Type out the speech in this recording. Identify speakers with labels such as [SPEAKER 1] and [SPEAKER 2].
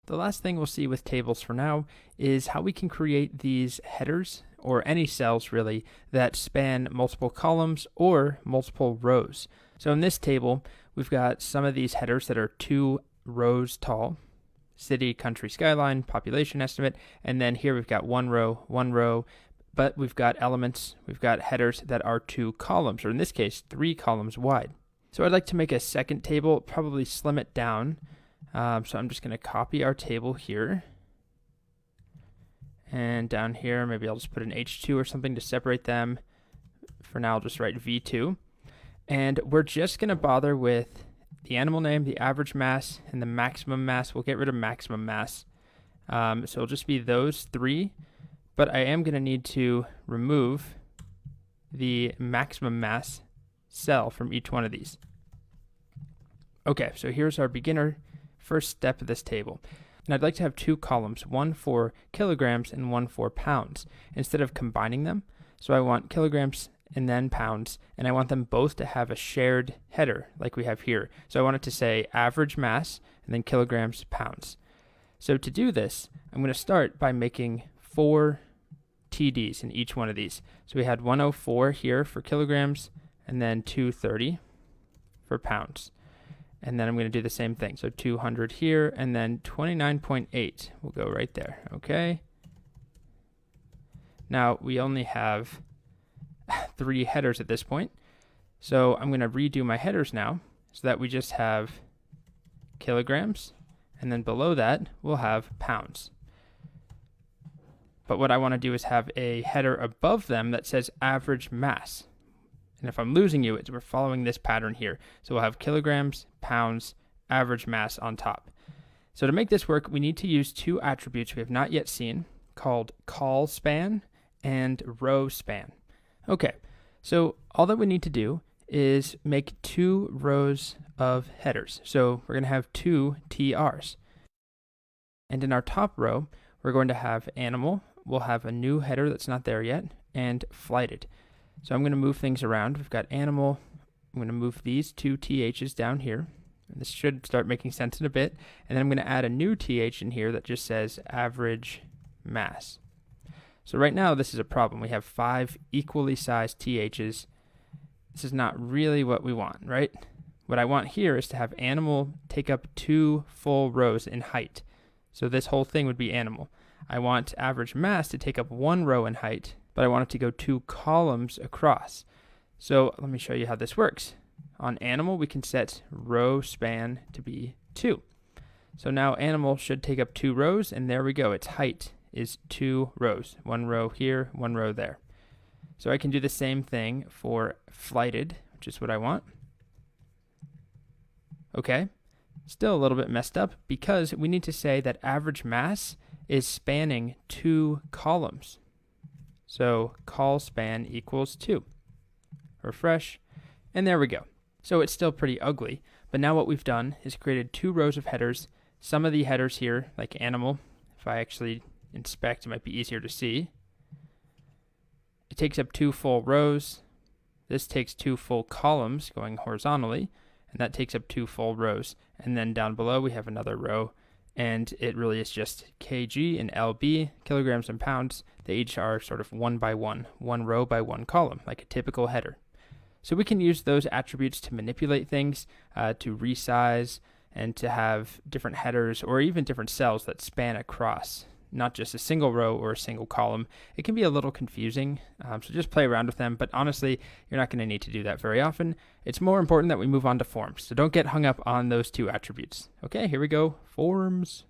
[SPEAKER 1] The last thing we'll see with tables for now is how we can create these headers, or any cells really, that span multiple columns or multiple rows. So in this table, we've got some of these headers that are 2 rows tall: city, country, skyline, population estimate, and then here we've got 1 row, but we've got elements, we've got headers that are 2 columns, or in this case, 3 columns wide. So I'd like to make a second table, probably slim it down. So I'm just going to copy our table here. And down here, maybe I'll just put an H2 or something to separate them. For now, I'll just write V2. And we're just going to bother with the animal name, the average mass, and the maximum mass. We'll get rid of maximum mass. So it'll just be those 3. But I am going to need to remove the maximum mass cell from each one of these. Okay, so here's our beginner first step of this table. And I'd like to have 2 columns, one for kilograms and one for pounds, instead of combining them. So I want kilograms and then pounds, and I want them both to have a shared header like we have here. So I want it to say average mass and then kilograms, pounds. So to do this, I'm going to start by making 4 TDs in each one of these. So we had 104 here for kilograms, and then 230 for pounds. And then I'm going to do the same thing. So 200 here, and then 29.8 will go right there. Okay. Now we only have 3 headers at this point. So I'm going to redo my headers now so that we just have kilograms, and then below that we'll have pounds. But what I want to do is have a header above them that says average mass. And if I'm losing you, we're following this pattern here. So we'll have kilograms, pounds, average mass on top. So to make this work, we need to use 2 attributes we have not yet seen, called Colspan and Rowspan. Okay, so all that we need to do is make 2 rows of headers. So we're going to have 2 TRs. And in our top row, we're going to have animal. We'll have a new header that's not there yet, and flighted. So I'm going to move things around. We've got animal. I'm going to move these 2 THs down here. And this should start making sense in a bit. And then I'm going to add a new TH in here that just says average mass. So right now this is a problem. We have 5 equally sized THs. This is not really what we want, right? What I want here is to have animal take up 2 full rows in height. So this whole thing would be animal. I want average mass to take up 1 row in height, but I want it to go 2 columns across. So let me show you how this works. On animal, we can set row span to be 2. So now animal should take up 2 rows, and there we go. Its height is 2 rows. 1 row here, 1 row there. So I can do the same thing for flighted, which is what I want. Okay, still a little bit messed up because we need to say that average mass is spanning 2 columns. So Colspan equals 2. Refresh, and there we go. So it's still pretty ugly, but now what we've done is created 2 rows of headers. Some of the headers here, like animal, if I actually inspect, it might be easier to see. It takes up 2 full rows. This takes 2 full columns going horizontally, and that takes up 2 full rows. And then down below we have another row, and it really is just kg and lb, kilograms and pounds. They each are sort of 1 by 1 row by 1 column, like a typical header. So we can use those attributes to manipulate things, to resize, and to have different headers or even different cells that span across, not just a single row or a single column. It can be a little confusing, so just play around with them, but honestly, you're not going to need to do that very often. It's more important that we move on to forms, so don't get hung up on those 2 attributes. Okay, here we go, forms.